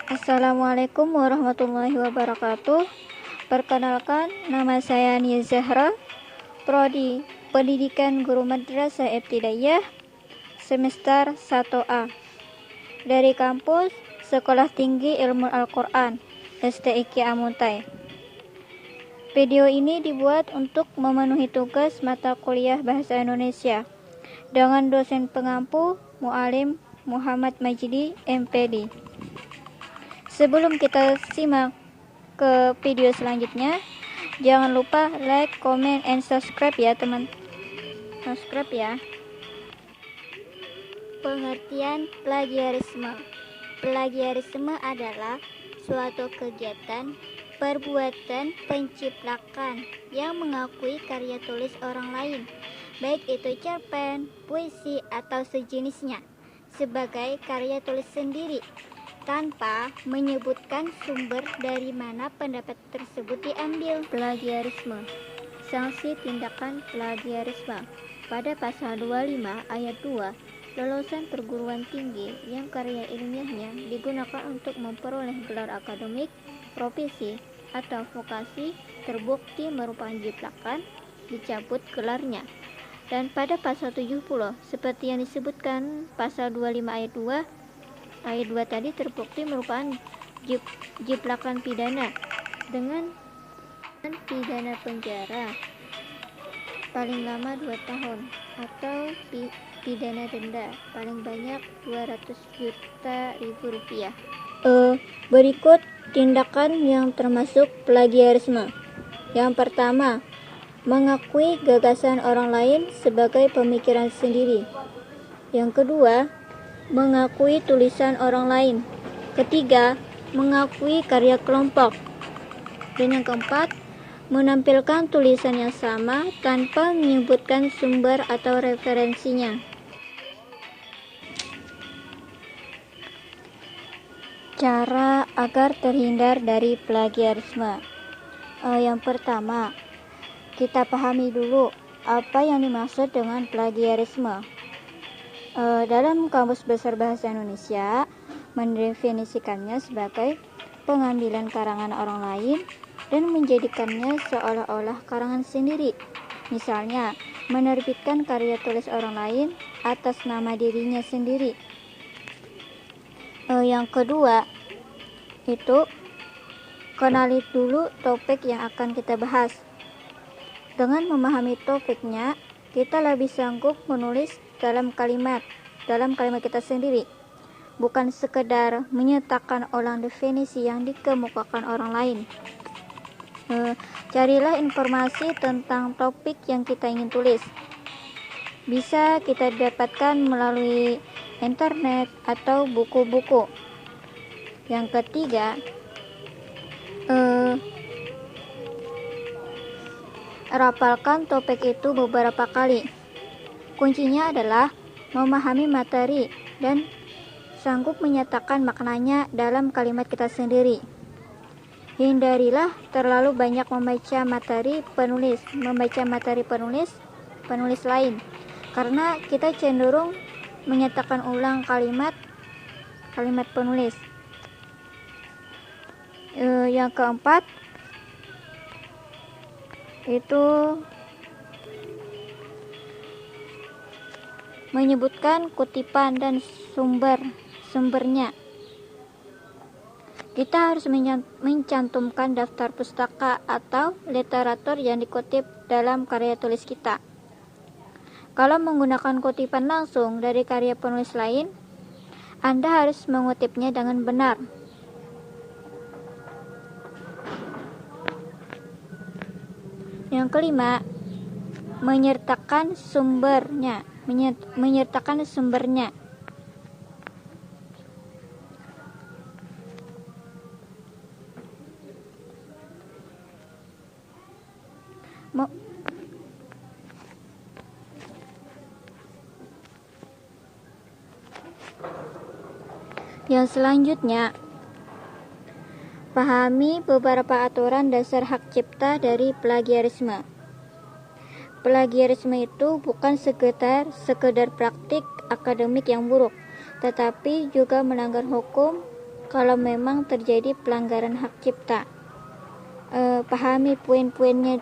Assalamualaikum warahmatullahi wabarakatuh. Perkenalkan, nama saya Nia Zahra, Prodi Pendidikan Guru Madrasah Ibtidaiyah, semester 1A, dari kampus Sekolah Tinggi Ilmu Al-Quran, STIQ Amuntai. Video ini dibuat untuk memenuhi tugas mata kuliah Bahasa Indonesia dengan dosen pengampu Mu'alim Muhammad Majdi, MPD. Sebelum kita simak ke video selanjutnya, jangan lupa like, comment, and subscribe ya teman. Subscribe ya. Pengertian plagiarisme. Plagiarisme adalah suatu kegiatan, perbuatan penciplakan yang mengakui karya tulis orang lain, baik itu cerpen, puisi, atau sejenisnya, sebagai karya tulis sendiri, tanpa menyebutkan sumber dari mana pendapat tersebut diambil. Plagiarisme. Sanksi tindakan plagiarisme. Pada pasal 25 ayat 2, lulusan perguruan tinggi yang karya ilmiahnya digunakan untuk memperoleh gelar akademik, profesi, atau vokasi terbukti merupakan jiplakan, dicabut gelarnya. Dan pada pasal 70, seperti yang disebutkan pasal 25 ayat 2 tadi, terbukti merupakan jiplakan pidana dengan pidana penjara paling lama 2 tahun atau pidana denda paling banyak 200 juta rupiah. Berikut tindakan yang termasuk plagiarisme. Yang pertama, mengakui gagasan orang lain sebagai pemikiran sendiri. Yang kedua, mengakui tulisan orang lain. Ketiga, mengakui karya kelompok. Dan yang keempat, menampilkan tulisan yang sama tanpa menyebutkan sumber atau referensinya. Cara agar terhindar dari plagiarisme. Yang pertama, kita pahami dulu apa yang dimaksud dengan plagiarisme. Dalam Kamus Besar Bahasa Indonesia mendefinisikannya sebagai pengambilan karangan orang lain dan menjadikannya seolah-olah karangan sendiri. Misalnya, menerbitkan karya tulis orang lain atas nama dirinya sendiri. Yang kedua, itu kenali dulu topik yang akan kita bahas. Dengan memahami topiknya, kita lebih sanggup menulis dalam kalimat kita sendiri, bukan sekedar menyatakan ulang definisi yang dikemukakan orang lain. Carilah informasi tentang topik yang kita ingin tulis. Bisa kita dapatkan melalui internet atau buku-buku. Yang ketiga, rapalkan topik itu beberapa kali. Kuncinya adalah memahami materi dan sanggup menyatakan maknanya dalam kalimat kita sendiri. Hindarilah terlalu banyak membaca materi penulis lain, karena kita cenderung menyatakan ulang kalimat penulis. Yang keempat, itu menyebutkan kutipan dan sumbernya. Kita harus mencantumkan daftar pustaka atau literatur yang dikutip dalam karya tulis kita. Kalau menggunakan kutipan langsung dari karya penulis lain, Anda harus mengutipnya dengan benar. Yang kelima, menyertakan sumbernya. Yang selanjutnya, pahami beberapa aturan dasar hak cipta dari plagiarisme. Plagiarisme itu bukan sekedar praktik akademik yang buruk, tetapi juga melanggar hukum kalau memang terjadi pelanggaran hak cipta. Pahami poin-poinnya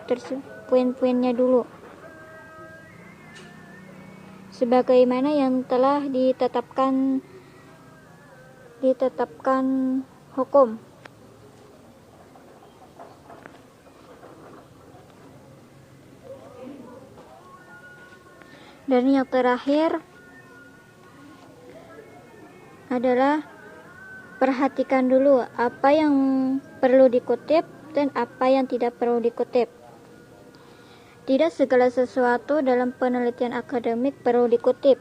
dulu. Sebagaimana yang telah ditetapkan hukum. Dan yang terakhir adalah perhatikan dulu apa yang perlu dikutip dan apa yang tidak perlu dikutip. Tidak segala sesuatu dalam penelitian akademik perlu dikutip.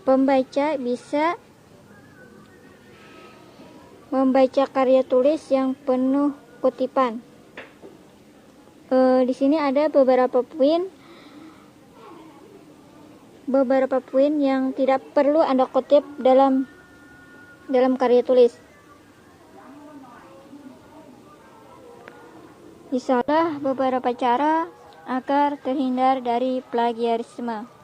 Pembaca bisa membaca karya tulis yang penuh kutipan. Di sini ada beberapa poin yang tidak perlu Anda kutip dalam karya tulis. Misalnya beberapa cara agar terhindar dari plagiarisme.